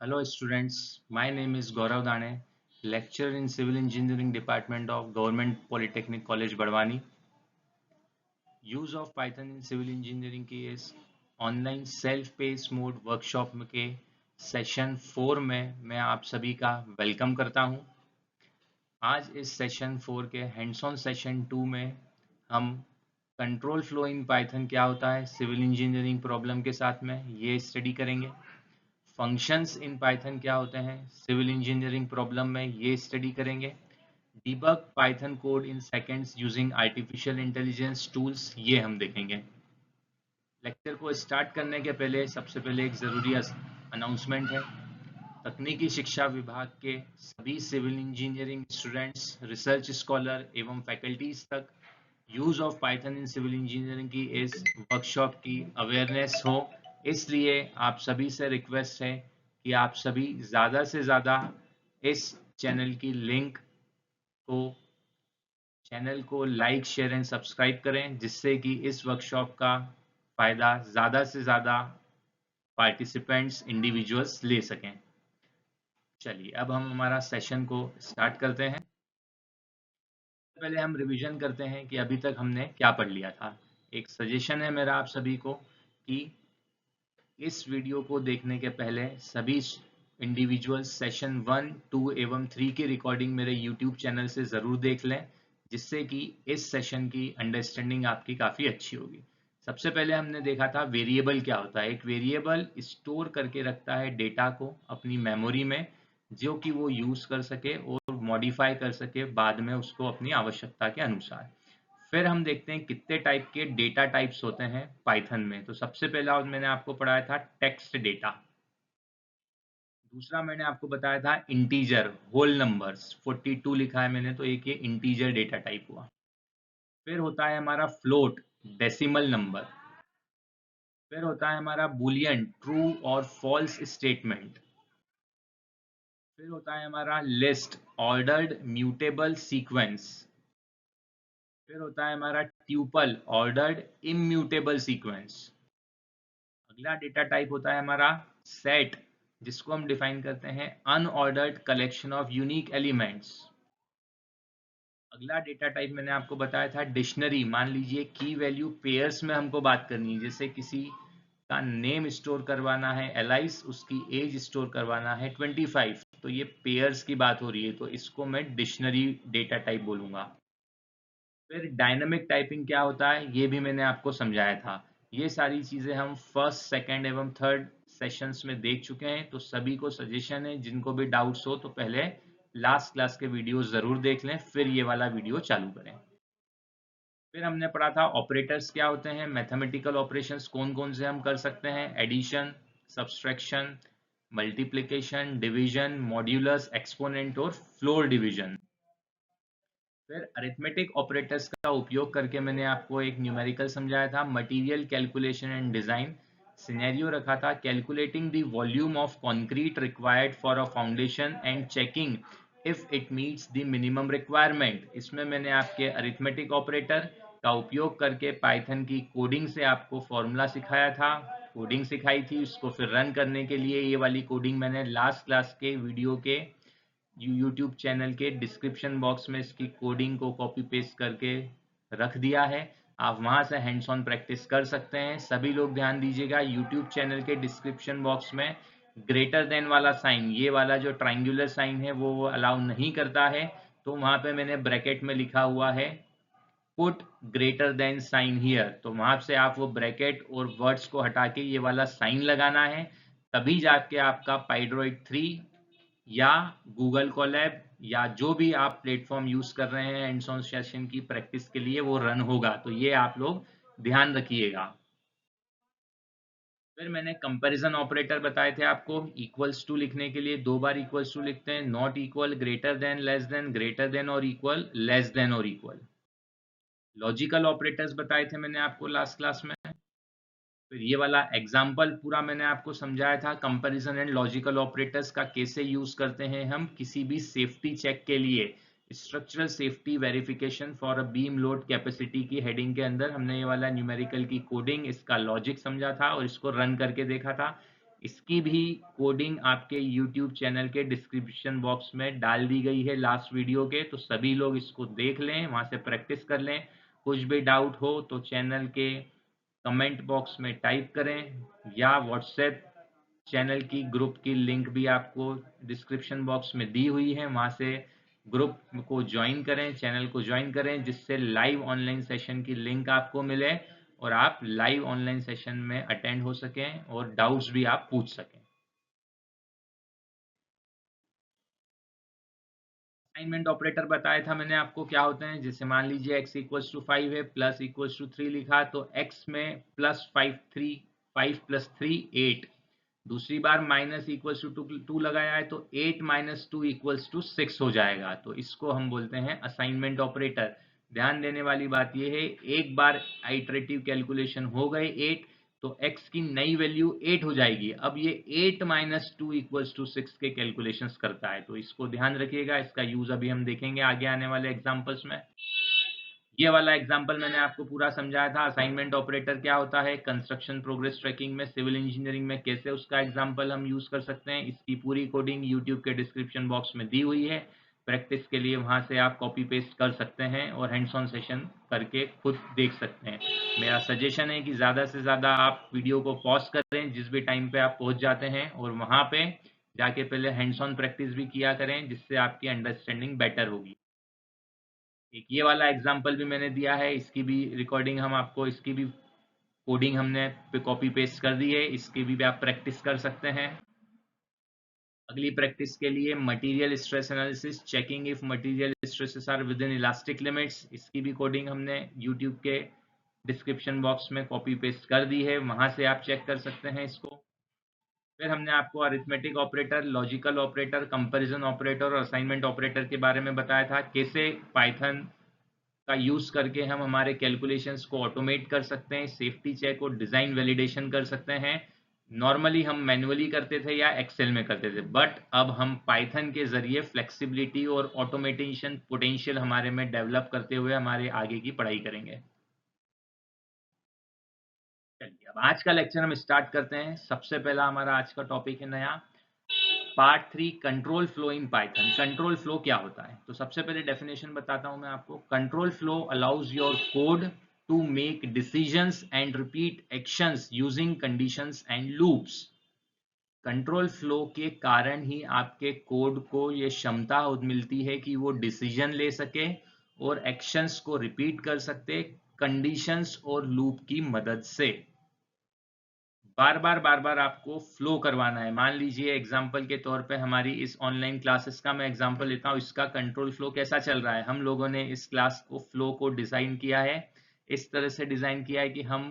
Hello students, my name is Gaurav Dane, lecturer in Civil Engineering Department of Government Polytechnic College Badwani. Use of Python in Civil Engineering की इस online self pace mode workshop के session 4 में मैं आप सभी का welcome करता हूं। आज इस सेशन 4 के हैंड्स ऑन सेशन 2 में हम कंट्रोल फ्लो इन पाइथन क्या होता है सिविल इंजीनियरिंग प्रॉब्लम के साथ में ये स्टडी करेंगे। फंक्शंस इन पाइथन क्या होते हैं सिविल इंजीनियरिंग प्रॉब्लम में ये स्टडी करेंगे। डिबग पाइथन कोड इन seconds using artificial intelligence tools ये हम देखेंगे। लेक्चर को स्टार्ट करने के पहले सबसे पहले एक ज़रूरी अनाउंसमेंट है। तकनीकी शिक्षा विभाग के सभी civil engineering students, research scholar एवं फैकल्टीज तक use of Python in civil engineering की इस वर्कशॉप की अवेयरनेस हो, इसलिए आप सभी से रिक्वेस्ट है कि आप सभी ज़्यादा से ज़्यादा इस चैनल को लाइक शेयर एंड सब्सक्राइब करें, जिससे कि इस वर्कशॉप का फ़ायदा ज़्यादा से ज़्यादा पार्टिसिपेंट्स इंडिविजुअल्स ले सकें। चलिए अब हम हमारा सेशन को स्टार्ट करते हैं। पहले हम रिवीजन करते हैं कि अभी तक हमने क्या पढ़ लिया था। एक सजेशन है मेरा आप सभी को कि इस वीडियो को देखने के पहले सभी इंडिविजुअल सेशन 1, 2 एवं 3 की रिकॉर्डिंग मेरे यूट्यूब चैनल से ज़रूर देख लें, जिससे कि इस सेशन की अंडरस्टैंडिंग आपकी काफ़ी अच्छी होगी। सबसे पहले हमने देखा था वेरिएबल क्या होता है। एक वेरिएबल स्टोर करके रखता है डेटा को अपनी मेमोरी में, जो कि वो यूज़ कर सके और मॉडिफाई कर सके बाद में उसको अपनी आवश्यकता के अनुसार। फिर हम देखते हैं कितने टाइप के डेटा टाइप्स होते हैं पाइथन में। तो सबसे पहला मैंने आपको पढ़ाया था टेक्स्ट डेटा। दूसरा मैंने आपको बताया था इंटीजर होल नंबर्स, 42 लिखा है मैंने, तो एक ये इंटीजर डेटा टाइप हुआ। फिर होता है हमारा फ्लोट, डेसिमल नंबर। फिर होता है हमारा बुलियन, ट्रू और फॉल्स स्टेटमेंट। फिर होता है हमारा लिस्ट, ऑर्डर्ड म्यूटेबल सीक्वेंस। फिर होता है हमारा ट्यूपल, ऑर्डर्ड इम्यूटेबल सीक्वेंस। अगला डेटा टाइप होता है हमारा सेट, जिसको हम डिफाइन करते हैं unordered collection of unique elements. अगला डेटा टाइप मैंने आपको बताया था डिक्शनरी। मान लीजिए की वैल्यू पेयर्स में हमको बात करनी है, जैसे किसी का नेम स्टोर करवाना है एलाइस, उसकी एज स्टोर करवाना है 25, तो ये पेयर्स की बात हो रही है, तो इसको मैं डिक्शनरी डेटा टाइप बोलूंगा। फिर डायनामिक टाइपिंग क्या होता है ये भी मैंने आपको समझाया था। ये सारी चीज़ें हम फर्स्ट, सेकंड एवं थर्ड सेशंस में देख चुके हैं, तो सभी को सजेशन है जिनको भी डाउट्स हो तो पहले लास्ट क्लास के वीडियो ज़रूर देख लें, फिर ये वाला वीडियो चालू करें। फिर हमने पढ़ा था ऑपरेटर्स क्या होते हैं, मैथमेटिकल ऑपरेशंस कौन कौन से हम कर सकते हैं, addition, subtraction, multiplication, division, modulus, exponent और फ्लोर डिवीजन। फिर अरिथमेटिक ऑपरेटर्स का उपयोग करके मैंने आपको एक न्यूमेरिकल समझाया था, material calculation and design. Scenario रखा था calculating the volume of concrete required for a foundation and checking if it meets the minimum requirement. इसमें मैंने आपके अरिथमेटिक ऑपरेटर का उपयोग करके पाइथन की कोडिंग से आपको फॉर्मूला सिखाया था, कोडिंग सिखाई थी। उसको फिर रन करने के लिए ये वाली कोडिंग मैंने लास्ट क्लास के वीडियो के यूट्यूब चैनल के डिस्क्रिप्शन बॉक्स में इसकी कोडिंग को कॉपी पेस्ट करके रख दिया है। आप वहां से हैंड्स ऑन प्रैक्टिस कर सकते हैं। सभी लोग ध्यान दीजिएगा, यूट्यूब चैनल के डिस्क्रिप्शन बॉक्स में ग्रेटर देन वाला साइन, ये वाला जो ट्राइंगुलर साइन है वो अलाउ नहीं करता है, तो वहां पे मैंने ब्रैकेट में लिखा हुआ है put greater than sign here, तो वहां से आप वो ब्रैकेट और वर्ड्स को हटा के ये वाला साइन लगाना है, तभी जाके आपका पाइड्रॉइड 3 या गूगल कोलैब या जो भी आप प्लेटफॉर्म यूज कर रहे हैं हैंड्स ऑन सेशन की प्रैक्टिस के लिए वो रन होगा। तो ये आप लोग ध्यान रखिएगा। फिर मैंने कंपैरिजन ऑपरेटर बताए थे आपको। इक्वल्स टू लिखने के लिए 2 बार इक्वल्स टू लिखते हैं, not equal, greater than, less than, greater than और इक्वल, लेस देन और इक्वल। लॉजिकल ऑपरेटर्स बताए थे मैंने आपको लास्ट क्लास में। फिर ये वाला एग्जाम्पल पूरा मैंने आपको समझाया था, कंपैरिजन एंड लॉजिकल ऑपरेटर्स का कैसे यूज करते हैं हम किसी भी सेफ्टी चेक के लिए। Structural safety verification for a beam load capacity की हेडिंग के अंदर हमने ये वाला न्यूमेरिकल की कोडिंग, इसका लॉजिक समझा था और इसको रन करके देखा था। इसकी भी कोडिंग आपके YouTube चैनल के डिस्क्रिप्शन बॉक्स में डाल दी गई है लास्ट वीडियो के, तो सभी लोग इसको देख लें, वहां से प्रैक्टिस कर लें। कुछ भी डाउट हो तो चैनल के कमेंट बॉक्स में टाइप करें, या व्हाट्सएप चैनल की ग्रुप की लिंक भी आपको डिस्क्रिप्शन बॉक्स में दी हुई है, वहां से ग्रुप को ज्वाइन करें, चैनल को ज्वाइन करें, जिससे लाइव ऑनलाइन सेशन की लिंक आपको मिले और आप लाइव ऑनलाइन सेशन में अटेंड हो सकें और डाउट्स भी आप पूछ सकें। असाइनमेंट ऑपरेटर बताया था मैंने आपको क्या होते हैं। जैसे मान लीजिए x इक्वल्स टू 5 है, प्लस इक्वल्स टू 3 लिखा, तो x में प्लस 5 प्लस 3 8। दूसरी बार माइनस इक्वल्स टू 2 लगाया है, तो 8 माइनस 2 इक्वल्स टू 6 हो जाएगा। तो इसको हम बोलते हैं असाइनमेंट ऑपरेटर। ध्यान देने वाली बात यह है, एक बार आइटरेटिव कैलकुलेशन हो गए 8, तो x की नई वैल्यू 8 हो जाएगी। अब ये 8 माइनस 2 इक्वल्स टू 6 के कैलकुलेशंस करता है, तो इसको ध्यान रखिएगा। इसका यूज अभी हम देखेंगे आगे आने वाले एग्जांपल्स में। ये वाला एग्जांपल मैंने आपको पूरा समझाया था। असाइनमेंट ऑपरेटर क्या होता है, कंस्ट्रक्शन प्रोग्रेस ट्रैकिंग में, सिविल इंजीनियरिंग में कैसे उसका एग्जांपल हम यूज कर सकते हैं, इसकी पूरी कोडिंग यूट्यूब के डिस्क्रिप्शन बॉक्स में दी हुई है। प्रैक्टिस के लिए वहां से आप कॉपी पेस्ट कर सकते हैं और हैंड्स ऑन सेशन करके खुद देख सकते हैं। मेरा सजेशन है कि ज़्यादा से ज़्यादा आप वीडियो को पॉज करें जिस भी टाइम पे आप पहुंच जाते हैं, और वहां पे जाके पहले हैंड्स ऑन प्रैक्टिस भी किया करें, जिससे आपकी अंडरस्टैंडिंग बेटर होगी। एक ये वाला एग्जाम्पल भी मैंने दिया है, इसकी भी रिकॉर्डिंग हम आपको, इसकी भी कोडिंग हमने कॉपी पेस्ट कर दी है, इसकी भी आप प्रैक्टिस कर सकते हैं। अगली प्रैक्टिस के लिए material stress analysis, checking if material stresses are within elastic limits, इसकी भी कोडिंग हमने यूट्यूब के डिस्क्रिप्शन बॉक्स में कॉपी पेस्ट कर दी है, वहां से आप चेक कर सकते हैं इसको। फिर हमने आपको arithmetic operator, logical operator, comparison operator और असाइनमेंट ऑपरेटर के बारे में बताया था, कैसे पाइथन का यूज करके हम हमारे कैलकुलेशंस को ऑटोमेट कर सकते हैं, सेफ्टी चेक और डिजाइन वैलिडेशन कर सकते हैं। नॉर्मली हम मैन्युअली करते थे या एक्सेल में करते थे, बट अब हम पाइथन के जरिए फ्लेक्सिबिलिटी और ऑटोमेटेशन पोटेंशियल हमारे में डेवलप करते हुए हमारे आगे की पढ़ाई करेंगे। चलिए अब आज का लेक्चर हम स्टार्ट करते हैं। सबसे पहला हमारा आज का टॉपिक है नया, part 3, control flow in Python. Control flow क्या होता है, तो सबसे पहले डेफिनेशन बताता हूं मैं आपको। Control flow allows your code to make decisions and repeat actions using conditions and loops. Control flow के कारण ही आपके कोड को ये क्षमता मिलती है कि वो डिसीजन ले सके और एक्शंस को रिपीट कर सकते कंडीशंस और लूप की मदद से। बार बार आपको फ्लो करवाना है। मान लीजिए एग्जाम्पल के तौर पे हमारी इस ऑनलाइन क्लासेस का मैं एग्जाम्पल लेता हूँ, इसका कंट्रोल फ्लो कैसा चल रहा है। हम लोगों ने इस क्लास को फ्लो को डिजाइन किया है, इस तरह से डिजाइन किया है कि हम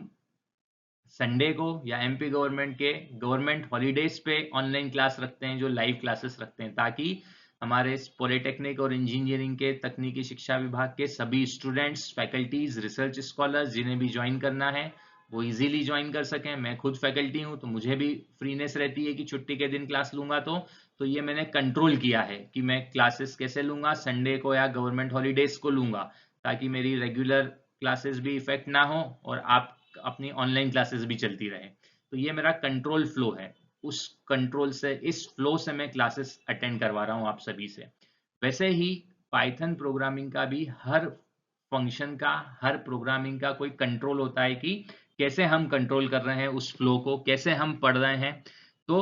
संडे को या एमपी गवर्नमेंट के गवर्नमेंट हॉलीडेज पे ऑनलाइन क्लास रखते हैं, जो लाइव क्लासेस रखते हैं, ताकि हमारे पॉलिटेक्निक और इंजीनियरिंग के तकनीकी शिक्षा विभाग के सभी स्टूडेंट्स, फैकल्टीज, रिसर्च स्कॉलर्स जिन्हें भी ज्वाइन करना है वो इजीली ज्वाइन कर सकें। मैं खुद फैकल्टी हूं, तो मुझे भी फ्रीनेस रहती है कि छुट्टी के दिन क्लास लूंगा, तो ये मैंने कंट्रोल किया है कि मैं क्लासेस कैसे लूंगा, संडे को या गवर्नमेंट हॉलीडेज को लूंगा, ताकि मेरी रेगुलर क्लासेस भी इफेक्ट ना हो और आप अपनी ऑनलाइन क्लासेस भी चलती रहे। तो ये मेरा कंट्रोल फ्लो है। उस कंट्रोल से, इस फ्लो से मैं क्लासेस अटेंड करवा रहा हूं आप सभी से। वैसे ही पाइथन प्रोग्रामिंग का भी हर फंक्शन का, हर प्रोग्रामिंग का कोई कंट्रोल होता है कि कैसे हम कंट्रोल कर रहे हैं उस फ्लो को, कैसे हम पढ़ रहे हैं। तो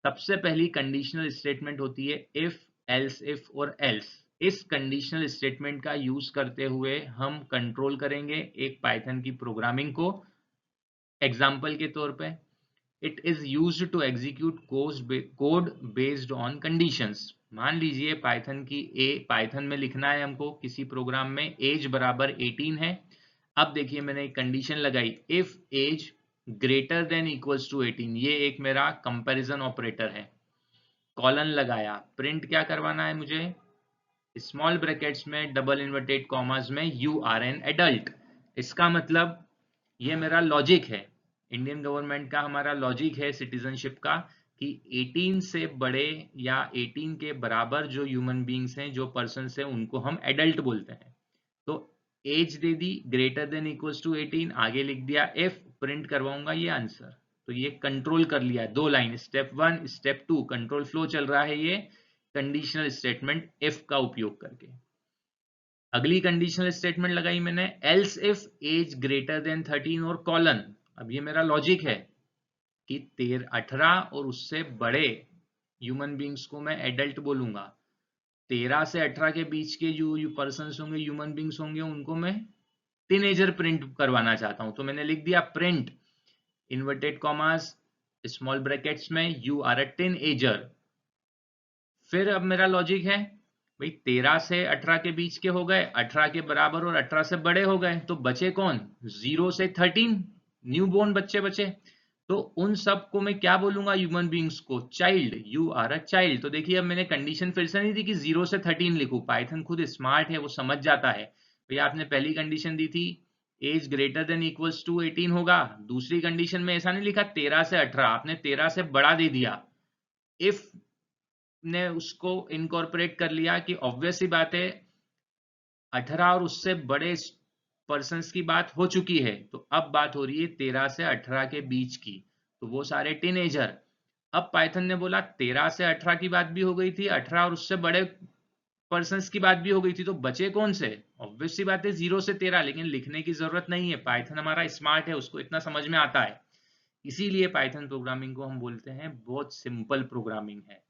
सबसे पहली कंडीशनल स्टेटमेंट होती है इफ, एल्स इफ और एल्स। इस कंडीशनल स्टेटमेंट का यूज करते हुए हम कंट्रोल करेंगे एक पाइथन की प्रोग्रामिंग को। एग्जाम्पल के तौर पे, it is used to execute code based on conditions. मान लीजिए पाइथन में लिखना है हमको किसी प्रोग्राम में, एज बराबर 18 है। अब देखिए मैंने एक कंडीशन लगाई, if age greater than equals to 18, ये एक मेरा कंपैरिजन ऑपरेटर है। कॉलन लगाया, प्रिंट क्या करवाना है मुझे, स्मॉल ब्रैकेट्स में डबल इन्वर्टेड कॉमास में यू आर एन एडल्ट। इसका मतलब ये मेरा लॉजिक है, इंडियन गवर्नमेंट का हमारा लॉजिक है सिटीजनशिप का, कि 18 से बड़े या 18 के बराबर जो ह्यूमन बींग्स हैं, जो पर्सन हैं, उनको हम एडल्ट बोलते हैं। तो एज दे दी ग्रेटर देन इक्वल्स टू 18, आगे लिख दिया इफ, प्रिंट करवाऊंगा ये आंसर। तो ये कंट्रोल कर लिया है, 2 line, step 1 step 2 control flow चल रहा है ये कंडीशनल स्टेटमेंट इफ का उपयोग करके। अगली कंडीशनल स्टेटमेंट लगाई मैंने, else if age greater than 13 और कॉलन। अब ये मेरा लॉजिक है कि 18 और उससे बड़े ह्यूमन बींग्स को मैं एडल्ट बोलूंगा, 13 से 18 के बीच के जो पर्सन होंगे, ह्यूमन बींग्स होंगे, उनको मैं टीनेजर प्रिंट करवाना चाहता हूं। तो मैंने लिख दिया print inverted commas small brackets में यू आर अ टीनेजर। फिर अब मेरा लॉजिक है भाई 13 से 18 के बीच के हो गए, 18 के बराबर और 18 से बड़े हो गए, तो बचे कौन, 0 से 13 न्यूबॉर्न बच्चे बचे। तो उन सब को मैं क्या बोलूंगा, ह्यूमन बींग्स को child, you are a child. तो देखिए अब मैंने कंडीशन फिर से नहीं दी कि 0 से 13 लिखूं, पाइथन खुद स्मार्ट है, वो समझ जाता है। भैया आपने पहली कंडीशन दी थी age greater than equals to 18 होगा, दूसरी कंडीशन में ऐसा नहीं लिखा 13 से 18, आपने 13 से बड़ा दे दिया। इफ ने उसको इनकॉर्पोरेट कर लिया कि ऑब्वियस सी बात है 18 और उससे बड़े पर्सन्स की बात हो चुकी है, तो अब बात हो रही है 13 से 18 के बीच की, तो वो सारे टीनेजर। अब पाइथन ने बोला 13 से 18 की बात भी हो गई थी, 18 और उससे बड़े पर्सन्स की बात भी हो गई थी, तो बचे कौन से, ऑब्वियस सी बात है 0 से 13, लेकिन लिखने की जरूरत नहीं है, पाइथन हमारा स्मार्ट है, उसको इतना समझ में आता है। इसीलिए पाइथन प्रोग्रामिंग को हम बोलते हैं बहुत सिंपल प्रोग्रामिंग है।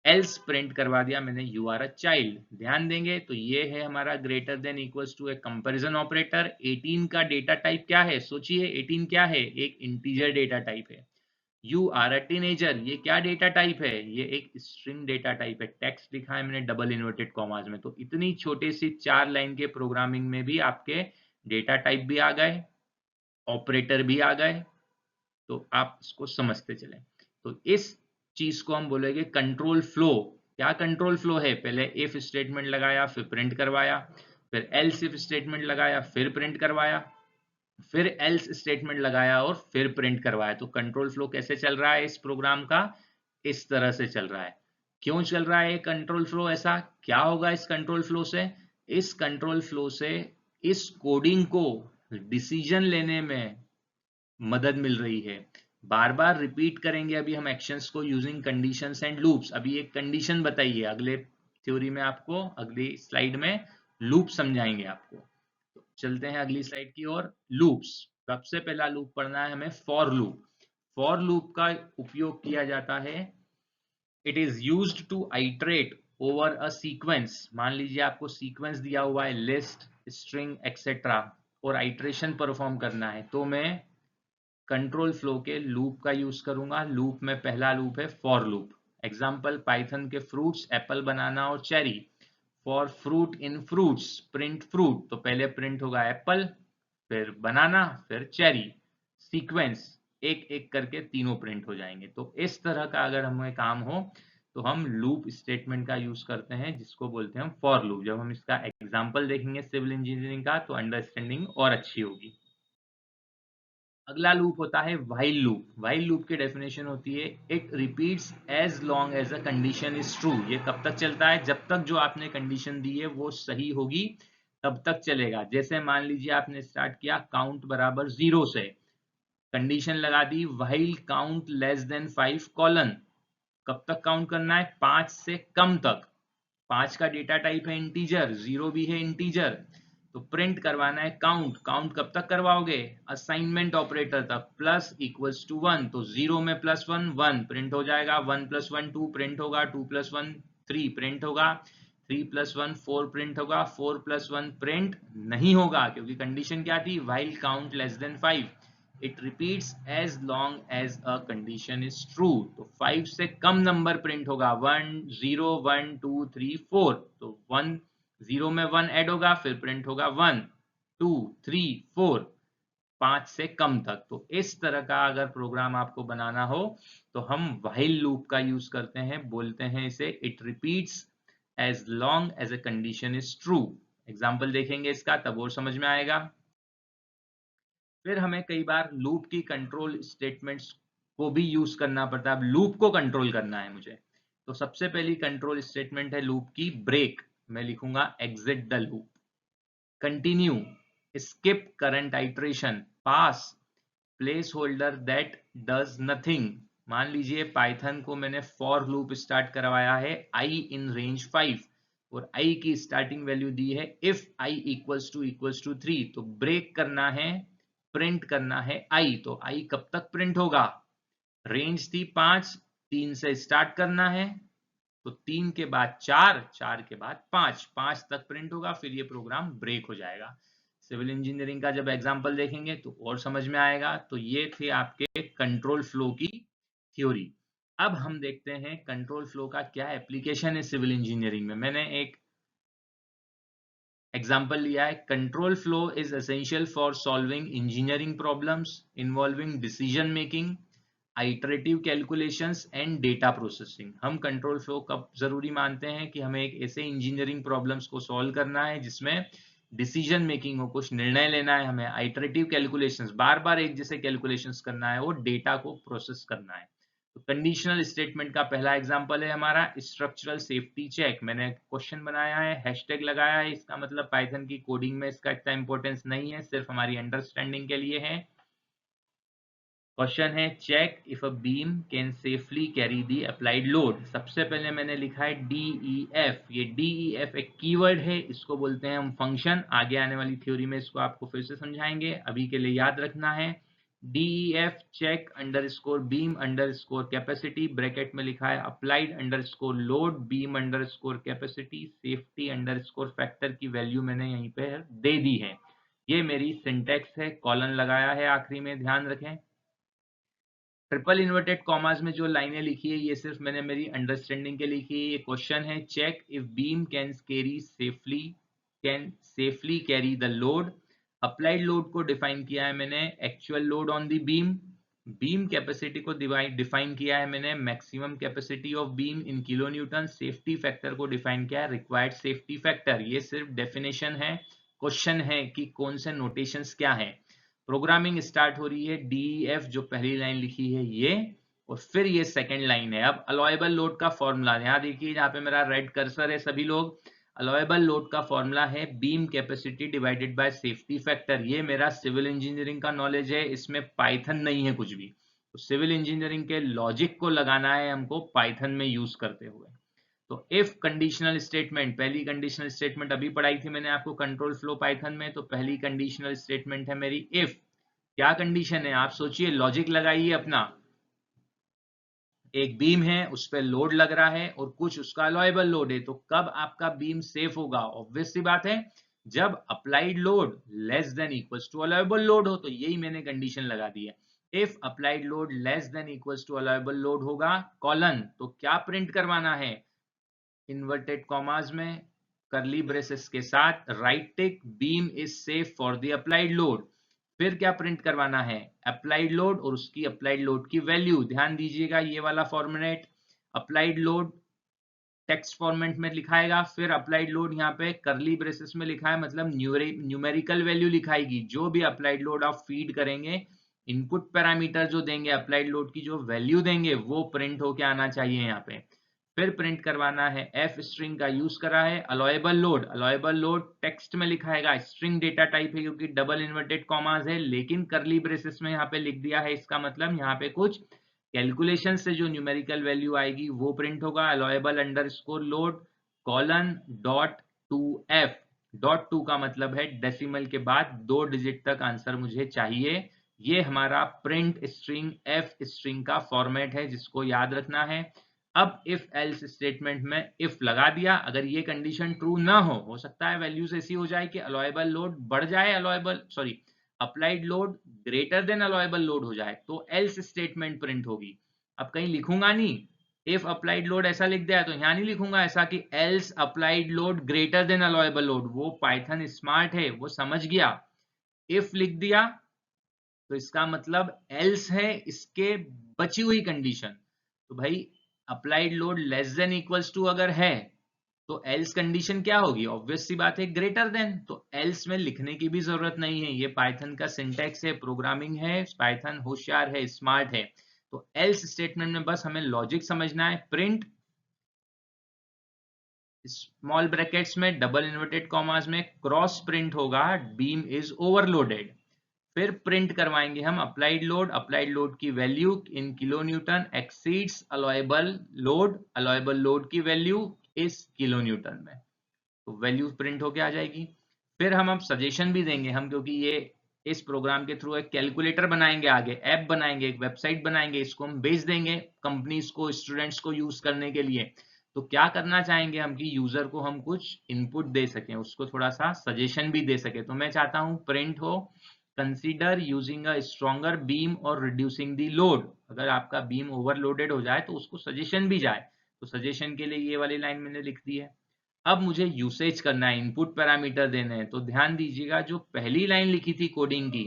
एल्स प्रिंट करवा दिया मैंने यू आर अ चाइल्ड। ध्यान देंगे तो ये है हमारा greater than equals to a comparison operator. 18 का डेटा टाइप क्या है, सोचिए 18 क्या है, एक इंटीजर डेटा टाइप है। यू आर अ टीनेजर, ये क्या डेटा टाइप है, ये एक स्ट्रिंग डेटा टाइप है। टेक्स्ट लिखा है मैंने डबल इन्वर्टेड कॉमास में। तो इतनी छोटी सी 4 लाइन के प्रोग्रामिंग में भी आपके डेटा टाइप भी आ गए, ऑपरेटर भी आ गए, तो आप इसको समझते चलें। तो इस चीज को हम बोलेंगे कंट्रोल फ्लो। क्या कंट्रोल फ्लो है, पहले इफ स्टेटमेंट लगाया फिर प्रिंट करवाया, फिर एल्स इफ स्टेटमेंट लगाया फिर प्रिंट करवाया, फिर एल्स स्टेटमेंट लगाया और फिर प्रिंट करवाया। तो कंट्रोल फ्लो कैसे चल रहा है इस प्रोग्राम का, इस तरह से चल रहा है। क्यों चल रहा है कंट्रोल फ्लो ऐसा, क्या होगा इस कंट्रोल फ्लो से, इस कंट्रोल फ्लो से इस कोडिंग को डिसीजन लेने में मदद मिल रही है। बार बार रिपीट करेंगे अभी हम एक्शंस को यूजिंग कंडीशंस एंड लूप्स। अभी एक कंडीशन बताइए, अगले थ्योरी में आपको अगली स्लाइड में लूप समझाएंगे आपको। तो चलते हैं अगली स्लाइड की ओर। लूप्स, सबसे पहला लूप पढ़ना है हमें फॉर लूप। फॉर लूप का उपयोग किया जाता है, it is used to iterate over a sequence. मान लीजिए आपको सीक्वेंस दिया हुआ है, लिस्ट, स्ट्रिंग एक्सेट्रा, और आइटरेशन परफॉर्म करना है, तो मैं कंट्रोल फ्लो के लूप का यूज करूंगा। लूप में पहला लूप है फॉर लूप। एग्जाम्पल पाइथन के फ्रूट्स एप्पल, बनाना और cherry. For fruit in fruits print fruit, तो पहले प्रिंट होगा एप्पल, फिर बनाना, फिर चेरी। सीक्वेंस एक एक करके तीनों प्रिंट हो जाएंगे। तो इस तरह का अगर हमें काम हो तो हम लूप स्टेटमेंट का यूज करते हैं, जिसको बोलते हैं फॉर लूप। जब हम इसका एग्जाम्पल देखेंगे सिविल इंजीनियरिंग का तो अंडरस्टैंडिंग और अच्छी होगी। अगला लूप होता है व्हाइल लूप। व्हाइल लूप की डेफिनेशन होती है it repeats as long as a condition is true. ये कब तक चलता है, जब तक जो आपने कंडीशन दी है वो सही होगी तब तक चलेगा। जैसे मान लीजिए आपने स्टार्ट किया काउंट बराबर 0 से, कंडीशन लगा दी while count less than 5 colon. कब तक काउंट करना है, 5 से कम तक। 5 का डेटा टाइप है इंटीजर, 0 भी है इंटीजर, तो प्रिंट करवाना है काउंट। काउंट कब तक करवाओगे, असाइनमेंट ऑपरेटर तक, प्लस इक्वल्स टू 1, तो 0 में प्लस 1 1 प्रिंट हो जाएगा, 1 प्लस 1 2 प्रिंट होगा, 2 प्लस 1 3 प्रिंट होगा, 3 प्लस 1 4 प्रिंट होगा, 4 प्लस 1 प्रिंट नहीं होगा, क्योंकि कंडीशन क्या थी, while count less than 5। It repeats as long as a condition is true, तो 5 से कम नंबर प्रिंट होगा, 1 0 1 2 3 4, तो 1 0 में 1 ऐड होगा, फिर प्रिंट होगा 1 2 3 4, 5 से कम तक। तो इस तरह का अगर प्रोग्राम आपको बनाना हो तो हम व्हाइल लूप का यूज करते हैं, बोलते हैं इसे it repeats as long as a condition is true. Example देखेंगे इसका तब और समझ में आएगा। फिर हमें कई बार लूप की कंट्रोल स्टेटमेंट्स को भी यूज करना पड़ता है। अब लूप को कंट्रोल करना है मुझे, तो सबसे पहली कंट्रोल स्टेटमेंट है लूप की ब्रेक। मैं लिखूंगा exit the loop, continue, skip current iteration, pass, place holder that does nothing. मान लीजिए पाइथन को मैंने फॉर लूप स्टार्ट करवाया है i इन रेंज 5 और i की स्टार्टिंग वैल्यू दी है इफ i इक्वल्स टू 3, तो ब्रेक करना है, प्रिंट करना है i, तो i कब तक प्रिंट होगा? रेंज थी 5, 3 से स्टार्ट करना है, तो 3 के बाद 4, 4 के बाद 5, 5 तक प्रिंट होगा, फिर ये प्रोग्राम ब्रेक हो जाएगा। सिविल इंजीनियरिंग का जब एग्जांपल देखेंगे तो और समझ में आएगा। तो ये थे आपके कंट्रोल फ्लो की थ्योरी। अब हम देखते हैं कंट्रोल फ्लो का क्या एप्लीकेशन है सिविल इंजीनियरिंग में। मैंने एक एग्जाम्पल लिया है, control flow is essential for solving engineering problems involving decision making, iterative calculations and data processing. हम कंट्रोल फ्लो कब जरूरी मानते हैं कि हमें एक ऐसे इंजीनियरिंग प्रॉब्लम्स को सॉल्व करना है जिसमें डिसीजन मेकिंग हो, कुछ निर्णय लेना है, हमें आइटरेटिव कैलकुलेशंस, बार बार एक जैसे कैलकुलेशंस करना है और डेटा को प्रोसेस करना है। तो कंडीशनल स्टेटमेंट का पहला एग्जांपल है हमारा स्ट्रक्चरल सेफ्टी चेक। मैंने क्वेश्चन बनाया है, हैशटैग लगाया है, इसका मतलब पाइथन की कोडिंग में इसका इतना इंपॉर्टेंस नहीं है, सिर्फ हमारी अंडरस्टैंडिंग के लिए है। क्वेश्चन है check if a beam can safely carry the applied load. सबसे पहले मैंने लिखा है DEF। ये DEF एक कीवर्ड है, इसको बोलते हैं हम फंक्शन। आगे आने वाली थ्योरी में इसको आपको फिर से समझाएंगे, अभी के लिए याद रखना है DEF check underscore beam underscore capacity, bracket में लिखा है applied underscore load beam underscore capacity safety underscore factor की वैल्यू मैंने यहीं पे दे दी है। ये मेरी सिंटेक्स है, कॉलन लगाया है आखिरी में, ध्यान रखें। ट्रिपल इन्वर्टेड कॉमास में जो लाइनें लिखी है ये सिर्फ मैंने मेरी अंडरस्टैंडिंग के लिखी है। ये क्वेश्चन है check if beam can safely carry the load. Applied load को डिफाइन किया है मैंने actual load on the beam. Beam capacity को डिफाइन किया है मैंने maximum capacity of beam in kilo newton. Safety factor को डिफाइन किया है रिक्वायर्ड सेफ्टी फैक्टर। ये सिर्फ डेफिनेशन है, क्वेश्चन है कि कौन से नोटेशंस क्या है। प्रोग्रामिंग स्टार्ट हो रही है DEF जो पहली लाइन लिखी है ये, और फिर ये सेकंड लाइन है। अब अलाउएबल लोड का फॉर्मूला यहाँ देखिए, जहाँ पे मेरा रेड कर्सर है सभी लोग, अलाउएबल लोड का फॉर्मूला है beam capacity divided by safety factor. ये मेरा सिविल इंजीनियरिंग का नॉलेज है, इसमें पाइथन नहीं है कुछ भी। तो सिविल इंजीनियरिंग के लॉजिक को लगाना है हमको पाइथन में यूज करते हुए। तो इफ कंडीशनल स्टेटमेंट, पहली कंडीशनल स्टेटमेंट अभी पढ़ाई थी मैंने आपको कंट्रोल फ्लो पाइथन में। तो पहली कंडीशनल स्टेटमेंट है मेरी इफ। क्या कंडीशन है आप सोचिए, लॉजिक लगाइए अपना। एक बीम है, उस पर लोड लग रहा है और कुछ उसका अलाउएबल लोड है, तो कब आपका बीम सेफ होगा? ऑब्वियस सी बात है, जब applied load less than equals to allowable load हो। तो यही मैंने कंडीशन लगा दी है, if applied load less than equals to allowable load होगा कॉलन, तो क्या प्रिंट करवाना है? इन्वर्टेड कॉमास में करली ब्रेसेस के साथ right tick beam is safe for the applied load. फिर क्या प्रिंट करवाना है? अप्लाइड लोड और उसकी अप्लाइड लोड की वैल्यू। ध्यान दीजिएगा ये वाला format, applied load text format में लिखाएगा, फिर अप्लाइड लोड यहाँ पे करली ब्रेसेस में लिखा है, मतलब न्यूमेरिकल वैल्यू लिखाएगी। जो भी अप्लाइड लोड आप फीड करेंगे, इनपुट पैरामीटर जो देंगे अप्लाइड लोड की जो वैल्यू देंगे वो प्रिंट होके आना चाहिए यहाँ पे। फिर प्रिंट करवाना है, एफ स्ट्रिंग का यूज करा है। अलाउएबल लोड टेक्स्ट में लिखाएगा, स्ट्रिंग डेटा टाइप है क्योंकि डबल इन्वर्टेड कॉमास है, लेकिन करली ब्रेसेस में यहाँ पे लिख दिया है। इसका मतलब यहाँ पे कुछ कैलकुलेशन से जो न्यूमेरिकल वैल्यू आएगी वो प्रिंट होगा। Allowable underscore load colon dot two F. Dot to का मतलब है डेसिमल के बाद 2 डिजिट तक आंसर मुझे चाहिए। ये हमारा प्रिंट स्ट्रिंग एफ स्ट्रिंग का फॉर्मेट है जिसको याद रखना है। अब इफ एल्स स्टेटमेंट में इफ लगा दिया, अगर ये कंडीशन ट्रू ना हो सकता है वैल्यूज ऐसी हो जाए कि अलाउएबल लोड बढ़ जाए, applied load greater than allowable load हो जाए, तो एल्स स्टेटमेंट प्रिंट होगी। अब कहीं लिखूंगा नहीं, इफ अप्लाइड लोड ऐसा लिख दिया तो यहां नहीं लिखूंगा ऐसा कि else applied load greater than allowable load. वो पाइथन स्मार्ट है, वो समझ गया। इफ लिख दिया तो इसका मतलब एल्स है इसके बची हुई कंडीशन। तो भाई applied load less than equals to अगर है तो एल्स कंडीशन क्या होगी? ऑब्वियस सी बात है ग्रेटर देन। तो एल्स में लिखने की भी जरूरत नहीं है, ये पाइथन का सिंटैक्स है, प्रोग्रामिंग है, पाइथन होशियार है, स्मार्ट है। तो एल्स स्टेटमेंट में बस हमें लॉजिक समझना है, प्रिंट स्मॉल ब्रैकेट्स में डबल इन्वर्टेड कॉमास में क्रॉस प्रिंट होगा बीम इज ओवरलोडेड। फिर प्रिंट करवाएंगे हम अप्लाइड लोड की value in kilo Newton exceeds allowable load की वैल्यू इस किलो न्यूटन में, तो वैल्यू प्रिंट होके आ जाएगी। फिर हम अब सजेशन भी देंगे हम, क्योंकि ये इस प्रोग्राम के थ्रू एक कैलकुलेटर बनाएंगे, आगे ऐप बनाएंगे, एक वेबसाइट बनाएंगे, इसको हम बेच देंगे कंपनीज को, स्टूडेंट्स को यूज करने के लिए। तो क्या करना चाहेंगे हम कि यूजर को हम कुछ इनपुट दे सकें, उसको थोड़ा सा सजेशन भी दे सके। तो मैं चाहता हूं प्रिंट हो consider using a stronger beam और रिड्यूसिंग दी लोड। अगर आपका बीम ओवरलोडेड हो जाए तो उसको सजेशन भी जाए, तो सजेशन के लिए ये वाली लाइन मैंने लिख दी है। अब मुझे यूसेज करना है, इनपुट पैरामीटर देने हैं। तो ध्यान दीजिएगा, जो पहली लाइन लिखी थी कोडिंग की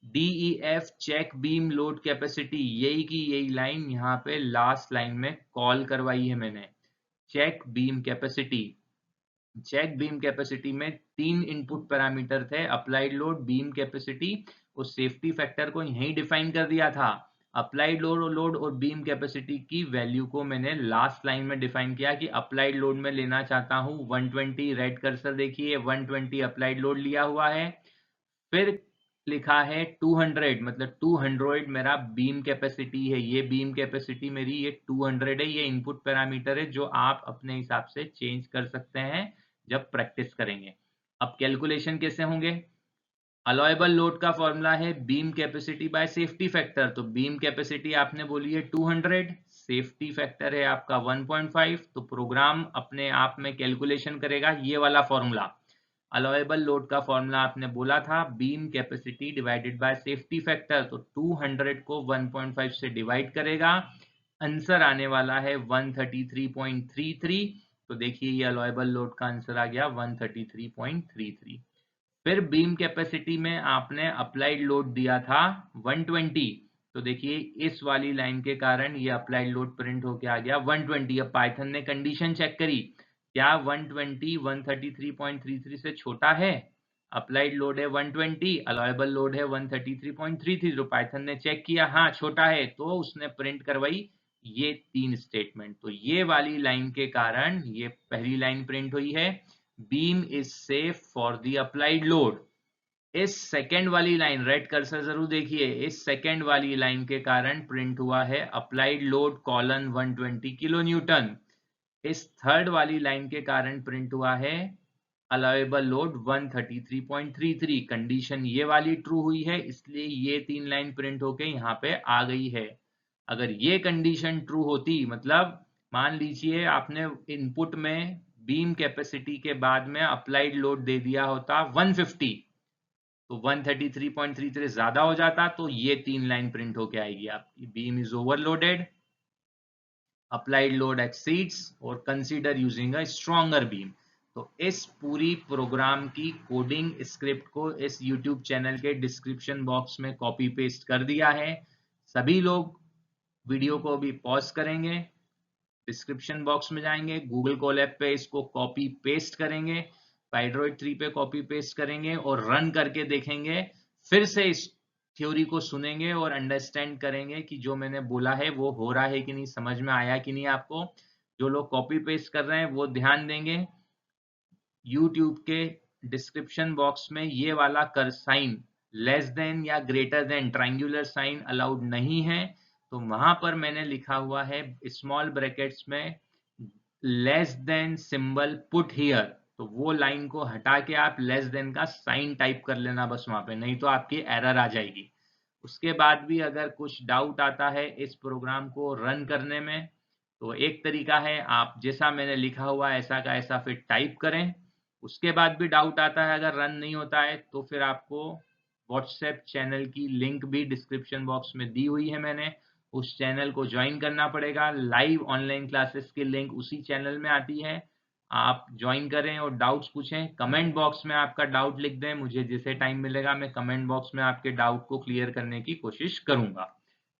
DEF check beam load capacity, यही की यही लाइन यहाँ पे लास्ट लाइन में कॉल करवाई है मैंने, check beam capacity. Check beam capacity में 3 इनपुट पैरामीटर थे, अप्लाइड लोड, बीम कैपेसिटी और सेफ्टी फैक्टर को यहीं डिफाइन कर दिया था। अप्लाइड लोड और बीम कैपेसिटी की वैल्यू को मैंने लास्ट लाइन में डिफाइन किया कि अप्लाइड लोड में लेना चाहता हूं 120, रेड कर्सर देखिए 120 अप्लाइड लोड लिया हुआ है। फिर लिखा है 200, मतलब 200 मेरा बीम कैपेसिटी है, ये बीम कैपेसिटी मेरी ये 200 है, ये इनपुट पैरामीटर है जो आप अपने हिसाब से चेंज कर सकते हैं जब प्रैक्टिस करेंगे। अब कैलकुलेशन कैसे होंगे? अलाउएबल लोड का फॉर्मूला है beam capacity by safety factor. तो बीम कैपेसिटी आपने बोली है 200, सेफ्टी फैक्टर है आपका 1.5, तो प्रोग्राम अपने आप में कैलकुलेशन करेगा ये वाला फॉर्मूला। अलाउएबल लोड का फॉर्मूला आपने बोला था beam capacity divided by safety factor, तो 200 को 1.5 से डिवाइड करेगा, आंसर आने वाला है 133.33। तो देखिए ये अलाउएबल लोड का आंसर आ गया 133.33। फिर बीम कैपेसिटी में आपने अप्लाइड लोड दिया था 120, तो देखिए इस वाली लाइन के कारण ये अप्लाइड लोड प्रिंट होके आ गया 120। अब पाइथन ने कंडीशन चेक करी, क्या 120 133.33 से छोटा है? अप्लाइड लोड है 120, अलाउएबल लोड है 133.33, तो पाइथन ने चेक किया हाँ छोटा है, तो उसने प्रिंट करवाई ये 3 स्टेटमेंट। तो ये वाली लाइन के कारण ये पहली लाइन प्रिंट हुई है, beam is safe for the applied load. इस सेकेंड वाली लाइन, रेड कर्सर जरूर देखिए, इस सेकेंड वाली लाइन के कारण प्रिंट हुआ है applied load colon 120 kilo Newton. इस थर्ड वाली लाइन के कारण प्रिंट हुआ है अलाउएबल लोड 133.33। कंडीशन ये वाली ट्रू हुई है, इसलिए ये 3 लाइन प्रिंट होके यहाँ पे आ गई है। अगर ये कंडीशन ट्रू होती, मतलब मान लीजिए आपने इनपुट में बीम कैपेसिटी के बाद में अप्लाइड लोड दे दिया होता 150, तो 133.33 ज्यादा हो जाता, तो ये 3 लाइन प्रिंट होके आएगी आपकी, beam is overloaded, applied load exceeds और consider using a stronger beam. तो इस पूरी प्रोग्राम की कोडिंग स्क्रिप्ट को इस YouTube चैनल के डिस्क्रिप्शन बॉक्स में कॉपी पेस्ट कर दिया है। सभी लोग वीडियो को भी पॉज करेंगे, डिस्क्रिप्शन बॉक्स में जाएंगे, गूगल कोलैब पे इसको कॉपी पेस्ट करेंगे, पाइड्रॉइड 3 पे कॉपी पेस्ट करेंगे और रन करके देखेंगे, फिर से इस थ्योरी को सुनेंगे और अंडरस्टैंड करेंगे कि जो मैंने बोला है वो हो रहा है कि नहीं, समझ में आया कि नहीं आपको। जो लोग कॉपी पेस्ट कर रहे हैं वो ध्यान देंगे, YouTube के डिस्क्रिप्शन बॉक्स में ये वाला कर साइन लेस देन या greater than triangular sign allowed नहीं है, तो वहां पर मैंने लिखा हुआ है स्मॉल ब्रैकेट्स में less than symbol put here, तो वो लाइन को हटा के आप लेस देन का साइन टाइप कर लेना बस वहां पे, नहीं तो आपकी एरर आ जाएगी। उसके बाद भी अगर कुछ डाउट आता है इस प्रोग्राम को रन करने में, तो एक तरीका है आप जैसा मैंने लिखा हुआ ऐसा का ऐसा फिर टाइप करें। उसके बाद भी डाउट आता है अगर रन नहीं होता है, तो फिर आपको व्हाट्सएप चैनल की लिंक भी डिस्क्रिप्शन बॉक्स में दी हुई है मैंने, उस चैनल को ज्वाइन करना पड़ेगा। लाइव ऑनलाइन क्लासेस की लिंक उसी चैनल में आती है, आप ज्वाइन करें और डाउट्स पूछें। कमेंट बॉक्स में आपका डाउट लिख दें, मुझे जैसे टाइम मिलेगा मैं कमेंट बॉक्स में आपके डाउट को क्लियर करने की कोशिश करूंगा।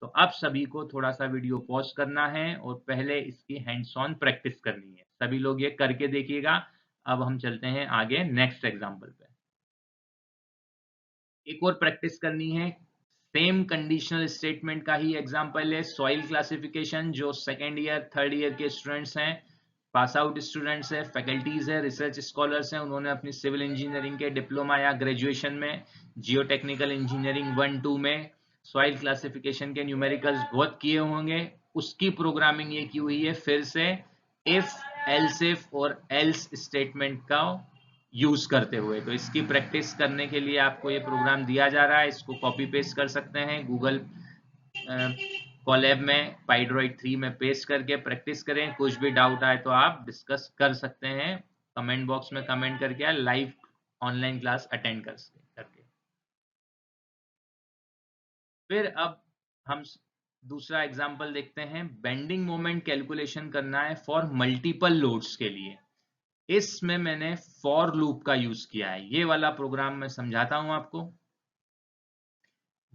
तो अब सभी को थोड़ा सा वीडियो पॉज करना है और पहले इसकी हैंड्स ऑन प्रैक्टिस करनी है। सभी लोग ये करके देखिएगा। अब हम चलते हैं आगे नेक्स्ट एग्जाम्पल पे। एक और प्रैक्टिस करनी है, सेम कंडीशनल स्टेटमेंट का ही एग्जाम्पल है, सॉइल क्लासिफिकेशन। जो सेकेंड ईयर थर्ड ईयर के स्टूडेंट्स हैं पास आउट स्टूडेंट्स है, फैकल्टीज है, रिसर्च स्कॉलर्स हैं, उन्होंने अपनी सिविल इंजीनियरिंग के डिप्लोमा या ग्रेजुएशन में जियो टेक्निकल इंजीनियरिंग 1-2 में सॉइल क्लासिफिकेशन के न्यूमेरिकल्स बहुत किए होंगे। उसकी प्रोग्रामिंग ये की हुई है फिर से इफ, एल्स इफ और एल्स स्टेटमेंट का यूज करते हुए। तो इसकी प्रैक्टिस करने के लिए आपको ये प्रोग्राम दिया जा रहा है, इसको कॉपी पेस्ट कर सकते हैं गूगल कोलैब में पाइड्रॉइड 3 में पेस्ट करके प्रैक्टिस करें। कुछ भी डाउट आए तो आप डिस्कस कर सकते हैं कमेंट बॉक्स में कमेंट करके, लाइव ऑनलाइन क्लास अटेंड करके। फिर अब हम दूसरा एग्जांपल देखते हैं। बेंडिंग मोमेंट कैलकुलेशन करना है फॉर मल्टीपल लोड्स के लिए। इसमें मैंने फॉर लूप का यूज किया है। ये वाला प्रोग्राम मैं समझाता हूं आपको।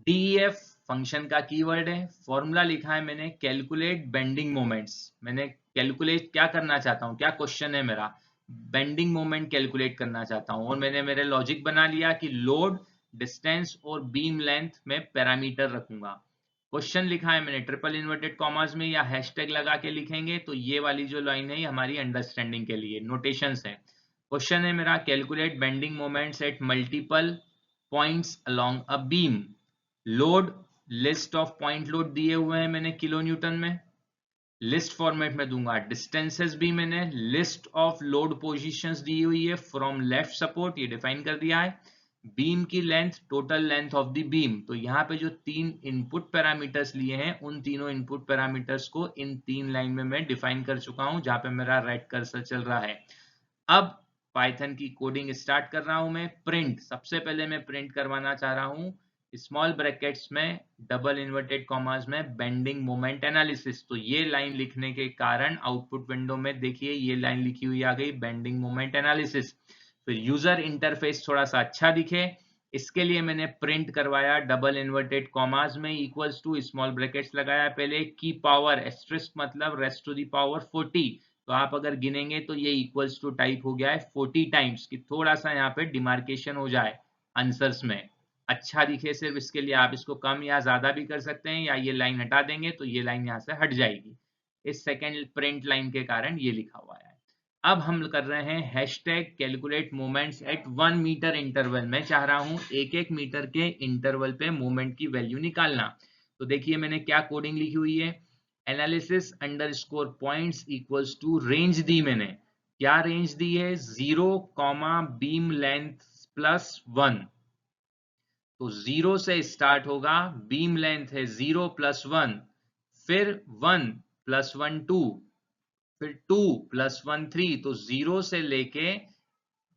DEF फंक्शन का कीवर्ड है, फॉर्मूला लिखा है मैंने कैलकुलेट बेंडिंग मोमेंट्स। मैंने कैलकुलेट क्या करना चाहता हूं, क्या क्वेश्चन है मेरा, बेंडिंग मोमेंट कैलकुलेट करना चाहता हूं। और मैंने मेरे लॉजिक बना लिया कि लोड, डिस्टेंस और बीम लेंथ में पैरामीटर रखूंगा। क्वेश्चन लिखा है मैंने ट्रिपल इन्वर्टेड कॉमास में या हैशटैग लगा के लिखेंगे तो ये वाली जो लाइन है ये हमारी अंडरस्टैंडिंग के लिए नोटेशंस है। क्वेश्चन है मेरा calculate bending moments at multiple points along a beam. Load, list of point load दिए हुए हैं मैंने किलो न्यूटन में, लिस्ट फॉर्मेट में दूंगा। डिस्टेंसेस भी मैंने लिस्ट ऑफ लोड पोजीशंस दी हुई है फ्रॉम लेफ्ट सपोर्ट, ये डिफाइन कर दिया है। बीम की length, total length of the beam. तो यहाँ पे जो 3 इनपुट पैरामीटर्स लिए हैं उन तीनों इनपुट पैरामीटर्स को इन 3 लाइन में मैं डिफाइन कर चुका हूं, जहां पे मेरा रेड कर्सर चल रहा है। अब पाइथन की कोडिंग स्टार्ट कर रहा हूं मैं। प्रिंट, सबसे पहले मैं प्रिंट करवाना चाह रहा हूं स्मॉल ब्रैकेट्स में डबल इन्वर्टेड कॉमास में बेंडिंग मोमेंट एनालिसिस। तो ये लाइन लिखने के कारण आउटपुट विंडो में देखिए ये लाइन लिखी हुई आ गई, बेंडिंग मोमेंट एनालिसिस। फिर यूजर इंटरफेस थोड़ा सा अच्छा दिखे इसके लिए मैंने प्रिंट करवाया डबल इन्वर्टेड कॉमास में इक्वल्स टू स्मॉल ब्रैकेट्स लगाया पहले की पावर एस्ट्रिस्क मतलब रेस्ट टू दी पावर 40। तो आप अगर गिनेंगे तो ये इक्वल्स टू टाइप हो गया है 40 टाइम्स, कि थोड़ा सा यहाँ पे डिमार्केशन हो जाए आंसर्स में, अच्छा दिखे। सिर्फ इसके लिए आप इसको कम या ज्यादा भी कर सकते हैं, या ये लाइन हटा देंगे तो ये लाइन यहाँ से हट जाएगी। इस सेकेंड प्रिंट लाइन के कारण ये लिखा हुआ है। अब हम कर रहे हैं hashtag calculate moments at 1 metre interval. मैं चाह रहा हूं 1-1 मीटर के इंटरवल पे मोमेंट की वैल्यू निकालना। तो देखिए मैंने क्या कोडिंग लिखी हुई है, analysis underscore points equals to range दी मैंने। क्या रेंज दी है, 0, बीम लेंथ प्लस 1। तो 0 से स्टार्ट होगा, बीम लेंथ है 0 प्लस 1, फिर 1 प्लस 1 2, फिर 2 प्लस 1 3। तो 0 से लेके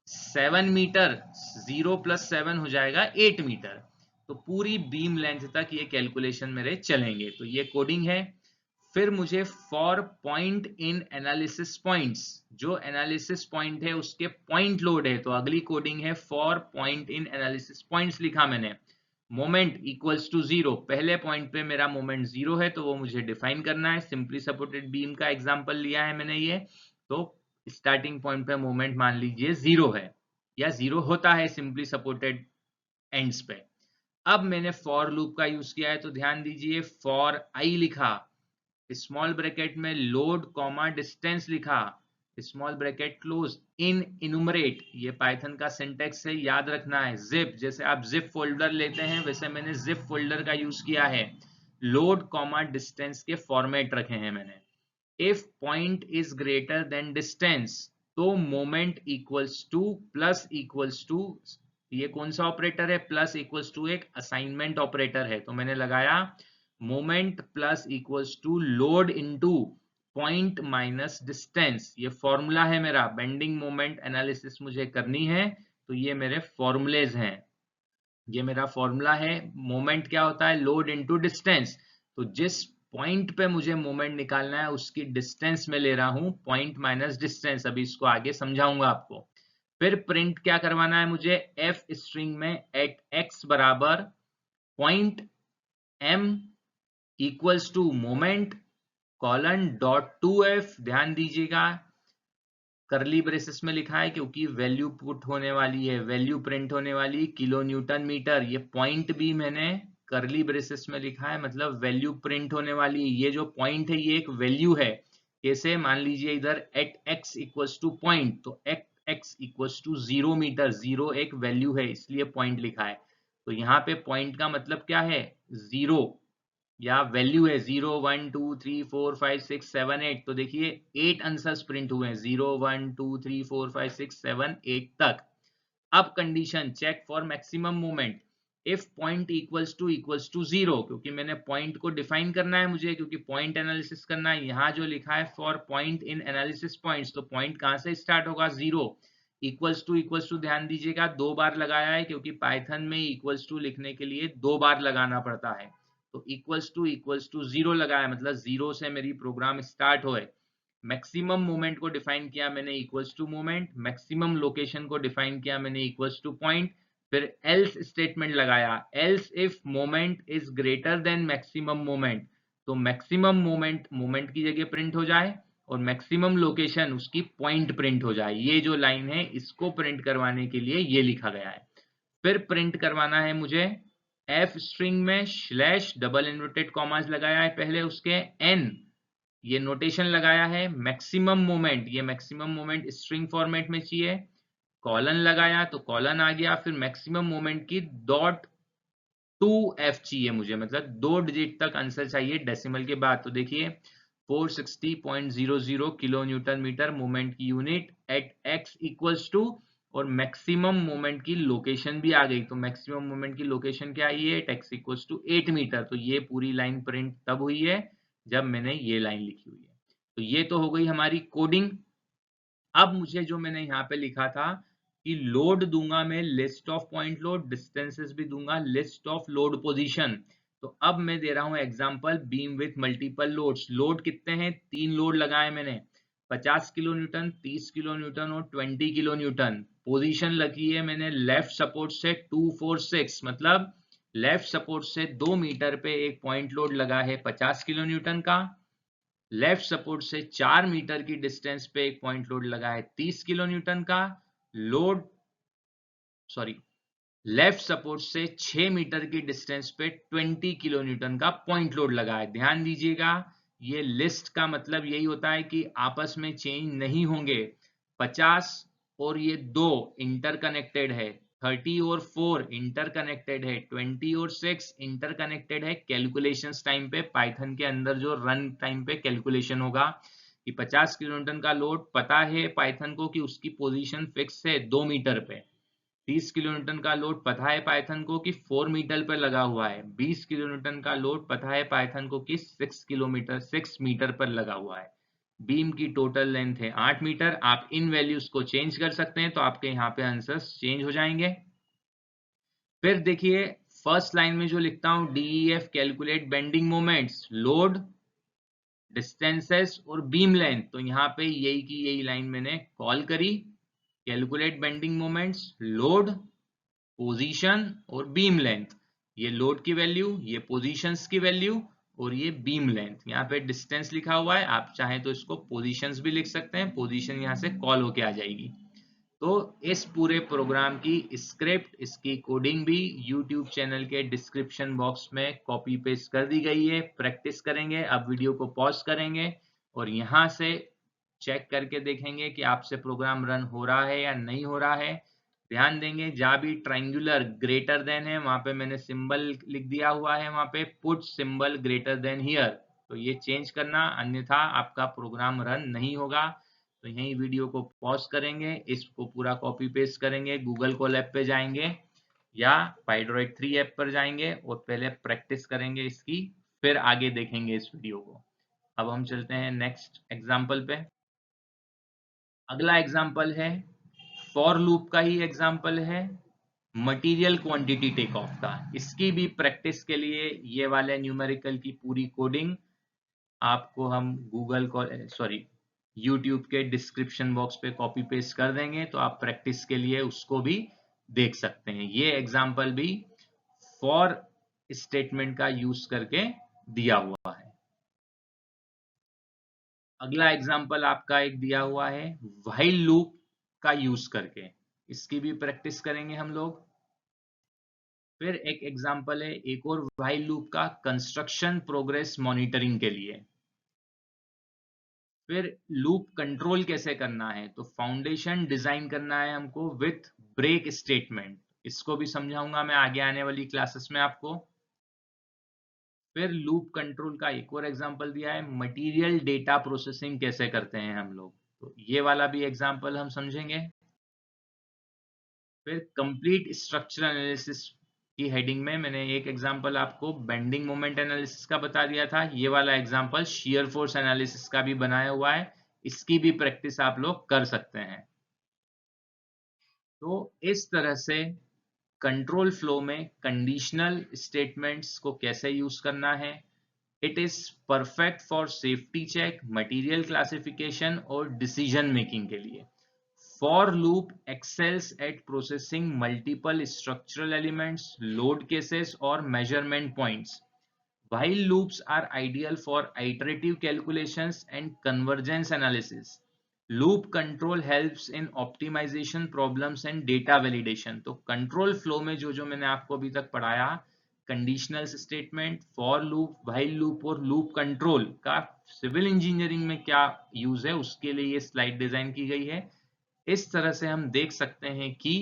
7 मीटर, 0 प्लस 7 हो जाएगा 8 मीटर। तो पूरी बीम लेंथ तक ये कैलकुलेशन मेरे चलेंगे। तो ये कोडिंग है। फिर मुझे for point in analysis points, जो एनालिसिस पॉइंट है उसके पॉइंट लोड है, तो अगली कोडिंग है for point in analysis points लिखा मैंने। मोमेंट इक्वल्स टू 0, पहले पॉइंट पे मेरा मोमेंट 0 है तो वो मुझे डिफाइन करना है। सिंपली सपोर्टेड बीम का एग्जांपल लिया है मैंने ये। तो स्टार्टिंग पॉइंट पे मोमेंट मान लीजिए 0 है, या 0 होता है सिंपली सपोर्टेड एंड्स पे। अब मैंने फॉर लूप का यूज किया है, तो ध्यान दीजिए फॉर आई लिखा, स्मॉल ब्रैकेट में लोड कॉमा डिस्टेंस लिखा, स्मॉल ब्रैकेट क्लोज, इन इनुमरेट, ये पाइथन का सिंटेक्स है, याद रखना है। जिप, जैसे आप जिप फोल्डर लेते हैं वैसे मैंने जिप फोल्डर का यूज किया है। लोड कॉमा डिस्टेंस के फॉर्मेट रखे हैं मैंने। If point is greater than distance तो moment equals to plus equals to, ये कौन सा ऑपरेटर है, प्लस इक्वल्स टू एक असाइनमेंट ऑपरेटर है। तो मैंने लगाया moment plus equals to load into point minus distance. ये फॉर्मूला है मेरा, बेंडिंग मोमेंट एनालिसिस मुझे करनी है तो ये मेरे फॉर्मूलेज हैं। ये मेरा फॉर्मूला है। मोमेंट क्या होता है, लोड इनटू डिस्टेंस। तो जिस पॉइंट पे मुझे मोमेंट निकालना है उसकी डिस्टेंस में ले रहा हूं, पॉइंट माइनस डिस्टेंस। अभी इसको आगे समझाऊंगा आपको। फिर प्रिंट क्या करवाना है मुझे, एफ स्ट्रिंग में एट एक्स बराबर point m equals to moment colon dot two f. ध्यान दीजिएगा करली ब्रेसेस में लिखा है क्योंकि वैल्यू पुट होने वाली है, वैल्यू प्रिंट होने वाली किलो न्यूटन मीटर। ये पॉइंट भी मैंने करली ब्रेसेस में लिखा है, मतलब वैल्यू प्रिंट होने वाली है। ये जो पॉइंट है ये एक वैल्यू है, कैसे, मान लीजिए इधर at x equals to point, तो at x equals to 0 metre, 0 एक वैल्यू है इसलिए पॉइंट लिखा है। तो यहाँ पे पॉइंट का मतलब क्या है, 0 या वैल्यू है 0 1 2 3 4 5 6 7 8। तो देखिए 8 आंसर्स प्रिंट हुए हैं, 0 1 2 3 4 5 6 7 8 तक। अब condition check for maximum moment, if point equals to 0, क्योंकि मैंने पॉइंट को डिफाइन करना है मुझे, क्योंकि पॉइंट एनालिसिस करना है। यहाँ जो लिखा है for point in analysis points, तो पॉइंट कहाँ से स्टार्ट होगा, 0। इक्वल्स टू ध्यान दीजिएगा 2 बार लगाया है, क्योंकि पाइथन में इक्वल्स टू लिखने के लिए 2 बार लगाना पड़ता है। तो इक्वल्स टू 0 लगाया, मतलब 0 से मेरी प्रोग्राम स्टार्ट होए। मैक्सिमम मोमेंट को डिफाइन किया मैंने equals to moment, maximum location को डिफाइन किया मैंने इक्वल्स टू पॉइंट, फिर एल्स स्टेटमेंट लगाया, else if moment is greater than maximum moment, तो मैक्सिमम मोमेंट की जगह प्रिंट हो जाए और मैक्सिमम लोकेशन उसकी पॉइंट प्रिंट हो जाए। ये जो लाइन है इसको प्रिंट करवाने के लिए ये लिखा गया है। फिर प्रिंट करवाना है मुझे एफ स्ट्रिंग में स्लैश डबल इन्वर्टेड कॉमास लगाया है पहले, उसके एन ये नोटेशन लगाया है, मैक्सिमम मोमेंट, ये मैक्सिमम मोमेंट स्ट्रिंग फॉर्मेट में चाहिए, कॉलन लगाया तो कॉलन आ गया, फिर मैक्सिमम मोमेंट की डॉट 2f चाहिए मुझे, मतलब 2 डिजिट तक आंसर चाहिए डेसिमल के बाद। तो देखिए 460.00 किलो न्यूटन मीटर मोमेंट की unit at x equals to, और मैक्सिमम मोमेंट की लोकेशन भी आ गई, तो मैक्सिमम मोमेंट की लोकेशन क्या आई है, at x equals to 8 metre. तो ये पूरी लाइन प्रिंट तब हुई है जब मैंने ये लाइन लिखी हुई है। तो ये तो हो गई हमारी कोडिंग। अब मुझे जो मैंने यहाँ पे लिखा था कि लोड दूंगा मैं, list of point load, distances भी दूंगा, लिस्ट ऑफ लोड पोजीशन। तो अब मैं दे रहा हूँ example beam width multiple loads. Load कितने हैं, 3 लोड लगाए मैंने, 50 किलो न्यूटन, 30 किलो न्यूटन और 20 किलो न्यूटन। पोजीशन लगी है मैंने लेफ्ट सपोर्ट से 2 4 6, मतलब लेफ्ट सपोर्ट से 2 मीटर पे एक पॉइंट लोड लगा है 50 किलो न्यूटन का, लेफ्ट सपोर्ट से 4 मीटर की डिस्टेंस पे एक पॉइंट लोड लगा है 30 किलो न्यूटन का, लोड सॉरी लेफ्ट सपोर्ट से 6 मीटर की डिस्टेंस पे 20 किलो न्यूटन का पॉइंट लोड लगा है। ध्यान दीजिएगा ये लिस्ट का मतलब यही होता है कि आपस में चेंज नहीं होंगे। 50 और ये 2 इंटरकनेक्टेड है, 30 और 4 इंटरकनेक्टेड है, 20 और 6 इंटरकनेक्टेड है। कैलकुलेशंस टाइम पे पाइथन के अंदर जो रन टाइम पे कैलकुलेशन होगा कि 50 किलो न्यूटन का लोड पता है पाइथन को कि उसकी पोजीशन फिक्स है 2 मीटर पे, 30 किलो न्यूटन का लोड पता है पाइथन को कि 4 मीटर पर लगा हुआ है, 20 किलो न्यूटन का लोड पता है पाइथन को कि 6 मीटर पर लगा हुआ है। बीम की टोटल लेंथ है 8 मीटर। आप इन वैल्यूज को चेंज कर सकते हैं तो आपके यहाँ पे आंसर्स चेंज हो जाएंगे। फिर देखिए फर्स्ट लाइन में जो लिखता हूं DEF calculate bending moments, load, distances और बीम लेंथ, तो यहाँ पे यही की यही लाइन मैंने कॉल करी, calculate bending moments, load, position और बीम लेंथ। ये लोड की वैल्यू, ये पोजीशंस की वैल्यू और ये बीम लेंथ। यहाँ पे डिस्टेंस लिखा हुआ है, आप चाहें तो इसको पोजीशंस भी लिख सकते हैं, पोजीशन यहाँ से कॉल होके आ जाएगी। तो इस पूरे प्रोग्राम की स्क्रिप्ट, इसकी कोडिंग भी YouTube चैनल के डिस्क्रिप्शन बॉक्स में कॉपी पेस्ट कर दी गई है। प्रैक्टिस करेंगे, अब वीडियो को पॉज करेंगे और यहाँ से चेक करके देखेंगे कि आपसे प्रोग्राम रन हो रहा है या नहीं हो रहा है। ध्यान देंगे जहाँ भी ट्राइंगुलर ग्रेटर देन है वहां पे मैंने सिंबल लिख दिया हुआ है, वहां पे put symbol greater than here, तो ये चेंज करना, अन्यथा आपका प्रोग्राम रन नहीं होगा। तो यही वीडियो को पॉज करेंगे, इसको पूरा कॉपी पेस्ट करेंगे, गूगल कोलैब पे जाएंगे या पाइड्रॉइड 3 ऐप पर जाएंगे और पहले प्रैक्टिस करेंगे इसकी, फिर आगे देखेंगे इस वीडियो को। अब हम चलते हैं नेक्स्ट एग्जाम्पल पे। अगला एग्जाम्पल है फॉर लूप का ही एग्जाम्पल है, मटेरियल क्वांटिटी टेक ऑफ का। इसकी भी प्रैक्टिस के लिए ये वाले न्यूमेरिकल की पूरी कोडिंग आपको हम गूगल को सॉरी यूट्यूब के डिस्क्रिप्शन बॉक्स पे कॉपी पेस्ट कर देंगे, तो आप प्रैक्टिस के लिए उसको भी देख सकते हैं। ये एग्जाम्पल भी फॉर स्टेटमेंट का यूज करके दिया हुआ है। अगला एग्जाम्पल आपका एक दिया हुआ है व्हाइल लूप का यूज करके, इसकी भी प्रैक्टिस करेंगे हम लोग। फिर एक एग्जाम्पल है एक और व्हाइल लूप का कंस्ट्रक्शन प्रोग्रेस मॉनिटरिंग के लिए। फिर लूप कंट्रोल कैसे करना है, तो फाउंडेशन डिजाइन करना है हमको विथ ब्रेक स्टेटमेंट, इसको भी समझाऊंगा मैं आगे आने वाली क्लासेस में आपको। फिर लूप कंट्रोल का एक और एग्जांपल दिया है, मटेरियल डेटा प्रोसेसिंग कैसे करते हैं हम लोग, तो ये वाला भी एग्जांपल हम समझेंगे। फिर कंप्लीट स्ट्रक्चरल एनालिसिस की हेडिंग में मैंने एक एग्जांपल आपको बेंडिंग मोमेंट एनालिसिस का बता दिया था, ये वाला एग्जांपल शियर फोर्स एनालिसिस का भी बनाया हुआ है, इसकी भी प्रैक्टिस आप लोग कर सकते हैं। तो इस तरह से कंट्रोल फ्लो में कंडीशनल स्टेटमेंट्स को कैसे यूज करना है। It is perfect for safety check, material classification और डिसीजन मेकिंग के लिए। For loop excels at processing multiple structural elements, load cases, or measurement points. While loops are ideal for iterative calculations and convergence analysis, loop control helps in optimization problems and data validation. तो control flow में जो मैंने आपको अभी तक पढ़ाया, conditional statement, for loop, while loop और loop control का सिविल इंजीनियरिंग में क्या यूज है, उसके लिए ये स्लाइड डिजाइन की गई है। इस तरह से हम देख सकते हैं कि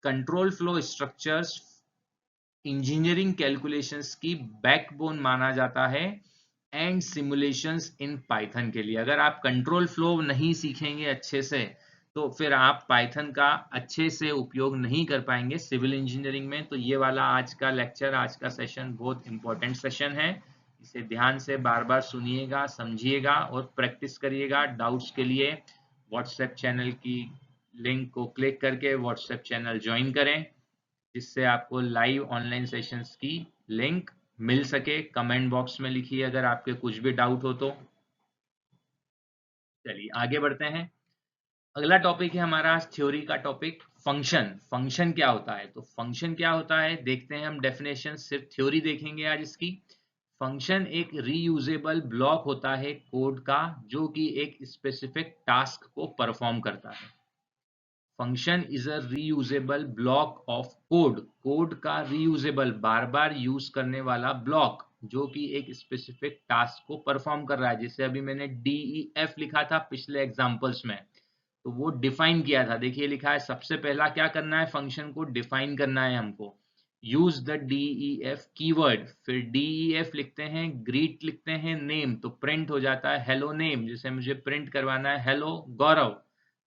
control flow structures engineering calculations की बैकबोन माना जाता है एंड सिमुलेशंस इन पाइथन के लिए। अगर आप कंट्रोल फ्लो नहीं सीखेंगे अच्छे से तो फिर आप पाइथन का अच्छे से उपयोग नहीं कर पाएंगे सिविल इंजीनियरिंग में। तो ये वाला आज का लेक्चर, आज का सेशन बहुत इंपॉर्टेंट सेशन है, इसे ध्यान से बार बार सुनिएगा, समझिएगा और प्रैक्टिस करिएगा। डाउट्स के लिए व्हाट्सएप चैनल की लिंक को क्लिक करके व्हाट्सएप चैनल ज्वाइन करें, जिससे आपको लाइव ऑनलाइन सेशंस की लिंक मिल सके। कमेंट बॉक्स में लिखिए अगर आपके कुछ भी डाउट हो तो। चलिए आगे बढ़ते हैं। अगला टॉपिक है हमारा थ्योरी का टॉपिक, फंक्शन। फंक्शन क्या होता है, तो फंक्शन क्या होता है देखते हैं हम डेफिनेशन, सिर्फ थ्योरी देखेंगे आज इसकी। फंक्शन एक रीयूजेबल ब्लॉक होता है कोड का, जो कि एक स्पेसिफिक टास्क को परफॉर्म करता है। Function is a reusable block of code, code का रीयूजेबल बार बार यूज करने वाला ब्लॉक, जो कि एक स्पेसिफिक टास्क को परफॉर्म कर रहा है। जैसे अभी मैंने DEF लिखा था पिछले एग्जांपल्स में, तो वो डिफाइन किया था। देखिए लिखा है सबसे पहला क्या करना है, फंक्शन को डिफाइन करना है हमको, यूज द DEF कीवर्ड। फिर DEF लिखते हैं, ग्रीट लिखते हैं, नेम, तो प्रिंट हो जाता है हेलो नेम। जैसे मुझे प्रिंट करवाना है हेलो गौरव,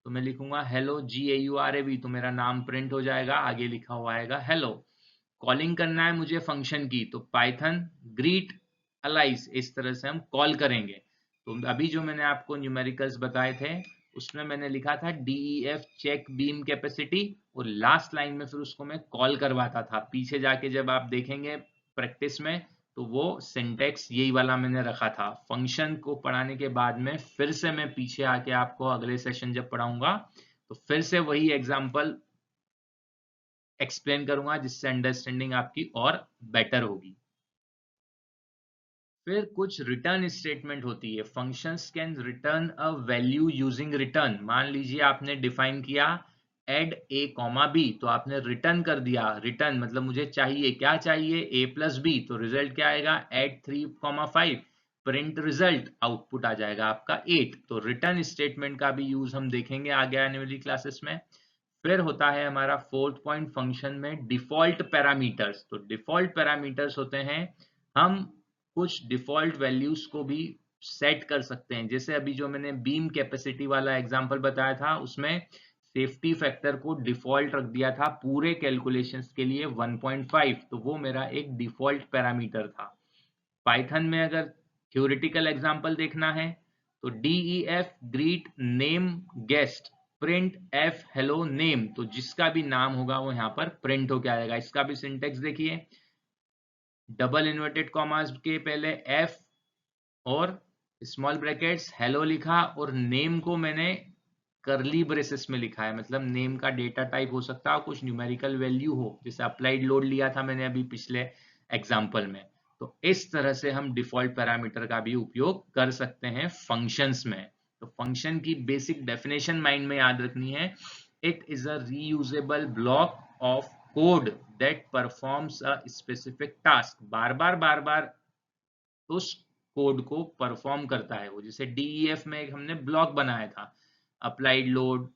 तो मैं लिखूंगा हेलो GAURAV, तो मेरा नाम प्रिंट हो जाएगा, आगे लिखा हुआ आएगा हेलो। कॉलिंग करना है मुझे फंक्शन की, तो पाइथन ग्रीट अलाइस, इस तरह से हम कॉल करेंगे। तो अभी जो मैंने आपको न्यूमेरिकल्स बताए थे उसमें मैंने लिखा था DEF चेक बीम कैपेसिटी, और लास्ट लाइन में फिर उसको मैं कॉल करवाता था। पीछे जाके जब आप देखेंगे प्रैक्टिस में तो वो सिंटेक्स यही वाला मैंने रखा था। फंक्शन को पढ़ाने के बाद में फिर से मैं पीछे आके आपको अगले सेशन जब पढ़ाऊंगा तो फिर से वही एग्जाम्पल एक्सप्लेन करूंगा, जिससे अंडरस्टैंडिंग आपकी और बेटर होगी। फिर कुछ रिटर्न स्टेटमेंट होती है। Functions can return a value using return. मान लीजिए आपने डिफाइन किया एड A, B, तो आपने रिटर्न कर दिया। रिटर्न मतलब मुझे चाहिए, क्या चाहिए, A+B, तो रिजल्ट क्या आएगा, एड 3, 5, प्रिंट रिजल्ट, आउटपुट आ जाएगा आपका 8। तो रिटर्न स्टेटमेंट का भी यूज हम देखेंगे आगे आने वाली क्लासेस में। फिर होता है हमारा फोर्थ पॉइंट, फंक्शन में डिफॉल्ट पैरामीटर्स। तो डिफॉल्ट पैरामीटर्स होते हैं, हम कुछ डिफॉल्ट वैल्यूज को भी सेट कर सकते हैं। जैसे अभी जो मैंने बीम कैपेसिटी वाला एग्जांपल बताया था उसमें सेफ्टी फैक्टर को डिफॉल्ट रख दिया था पूरे कैलकुलेशंस के लिए 1.5, तो वो मेरा एक डिफॉल्ट पैरामीटर था। पाइथन में अगर थ्योरेटिकल एग्जांपल देखना है तो DEF greet name guest, print F hello name, तो जिसका भी नाम होगा वो यहाँ पर प्रिंट होके आएगा। इसका भी सिंटेक्स देखिए, डबल इन्वर्टेड कॉमास के पहले F और स्मॉल ब्रैकेट्स हेलो लिखा, और नेम को मैंने करली ब्रेसेस में लिखा है। मतलब नेम का डेटा टाइप हो सकता है कुछ न्यूमेरिकल वैल्यू हो, जैसे अप्लाइड लोड लिया था मैंने अभी पिछले एग्जांपल में। तो इस तरह से हम डिफॉल्ट पैरामीटर का भी उपयोग कर सकते हैं फंक्शंस में। तो फंक्शन की बेसिक डेफिनेशन माइंड में याद रखनी है, it is a reusable block of code that performs a specific task. बार बार उस कोड को परफॉर्म करता है वो। जैसे DEF में एक हमने ब्लॉक बनाया था, applied load,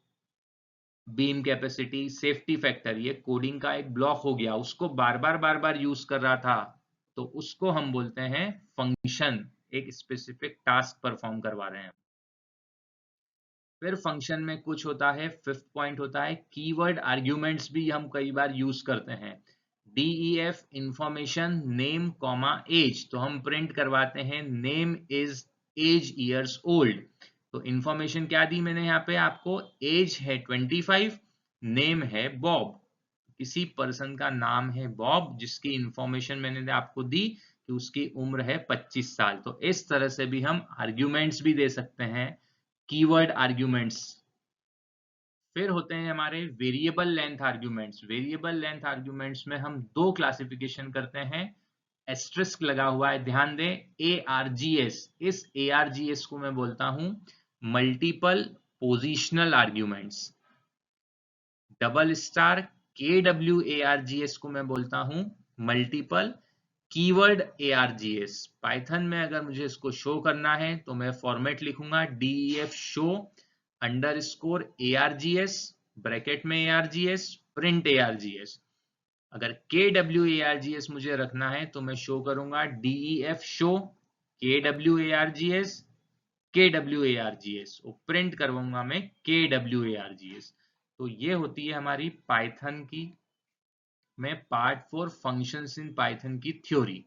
beam capacity, safety factor, ये कोडिंग का एक ब्लॉक हो गया, उसको बार बार यूज कर रहा था, तो उसको हम बोलते हैं फंक्शन, एक स्पेसिफिक टास्क परफॉर्म करवा रहे हैं। फिर फंक्शन में कुछ होता है, फिफ्थ पॉइंट होता है कीवर्ड आर्ग्यूमेंट्स भी हम कई बार यूज करते हैं। DEF information name comma age, तो हम प्रिंट करवाते हैं name is age years old. तो इंफॉर्मेशन क्या दी मैंने यहाँ पे आपको, एज है 25, नेम है बॉब, किसी पर्सन का नाम है बॉब जिसकी इंफॉर्मेशन मैंने आपको दी कि उसकी उम्र है 25 साल। तो इस तरह से भी हम आर्ग्यूमेंट्स भी दे सकते हैं, कीवर्ड आर्ग्यूमेंट्स। फिर होते हैं हमारे variable length arguments. Variable length arguments में हम दो क्लासिफिकेशन करते हैं, एस्ट्रिस्क लगा हुआ है, ध्यान दें, ARGS, इस ARGS को मैं बोलता हूं multiple positional arguments. Double star KWARGS को मैं बोलता हूं मल्टीपल कीवर्ड ARGS। पाइथन में अगर मुझे इसको शो करना है तो मैं फॉर्मेट लिखूंगा DEF show underscore ARGS, bracket में ARGS, प्रिंट ARGS। अगर KWARGS मुझे रखना है तो मैं शो करूंगा DEF शो KWARGS, KWARGS, और प्रिंट करवाऊंगा मैं KWARGS। तो ये होती है हमारी पाइथन की में पार्ट 4 फंक्शंस इन पाइथन की थ्योरी।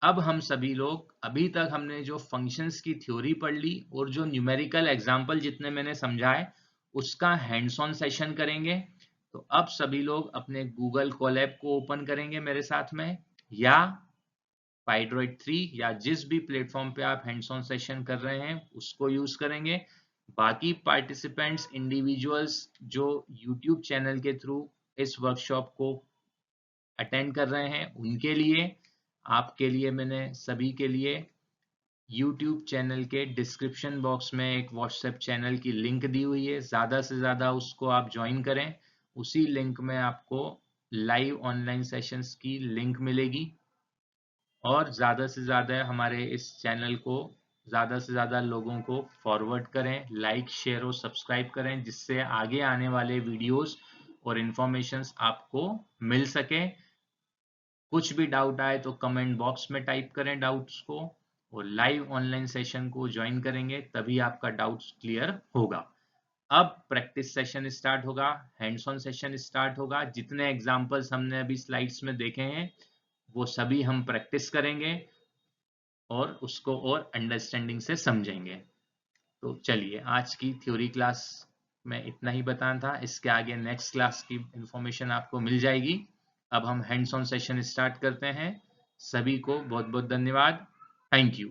अब हम सभी लोग, अभी तक हमने जो फंक्शंस की थ्योरी पढ़ ली और जो न्यूमेरिकल एग्जांपल जितने मैंने समझाए उसका हैंड्स ऑन सेशन करेंगे। तो अब सभी लोग अपने गूगल कोलैब को ओपन करेंगे मेरे साथ में, या पाइड्रॉइड 3, या जिस भी प्लेटफॉर्म पे आप हैंड्स ऑन सेशन कर रहे हैं उसको यूज करेंगे। बाकी पार्टिसिपेंट्स इंडिविजुअल्स जो यूट्यूब चैनल के थ्रू इस वर्कशॉप को अटेंड कर रहे हैं उनके लिए, आपके लिए मैंने सभी के लिए YouTube चैनल के डिस्क्रिप्शन बॉक्स में एक व्हाट्सएप चैनल की लिंक दी हुई है, ज़्यादा से ज़्यादा उसको आप ज्वाइन करें। उसी लिंक में आपको लाइव ऑनलाइन सेशंस की लिंक मिलेगी, और ज़्यादा से ज़्यादा हमारे इस चैनल को ज़्यादा से ज़्यादा लोगों को फॉरवर्ड करें, लाइक शेयर और सब्सक्राइब करें, जिससे आगे आने वाले वीडियोस और इन्फॉर्मेशंस आपको मिल सके। कुछ भी डाउट आए तो कमेंट बॉक्स में टाइप करें डाउट्स को, और लाइव ऑनलाइन सेशन को ज्वाइन करेंगे तभी आपका डाउट्स क्लियर होगा। अब प्रैक्टिस सेशन स्टार्ट होगा, हैंड्स ऑन सेशन स्टार्ट होगा। जितने एग्जांपल्स हमने अभी स्लाइड्स में देखे हैं वो सभी हम प्रैक्टिस करेंगे और उसको और अंडरस्टैंडिंग से समझेंगे। तो चलिए, आज की थ्योरी क्लास में इतना ही बताना था, इसके आगे नेक्स्ट क्लास की इंफॉर्मेशन आपको मिल जाएगी। अब हम हैंड्स ऑन सेशन स्टार्ट करते हैं। सभी को बहुत बहुत धन्यवाद। Thank you.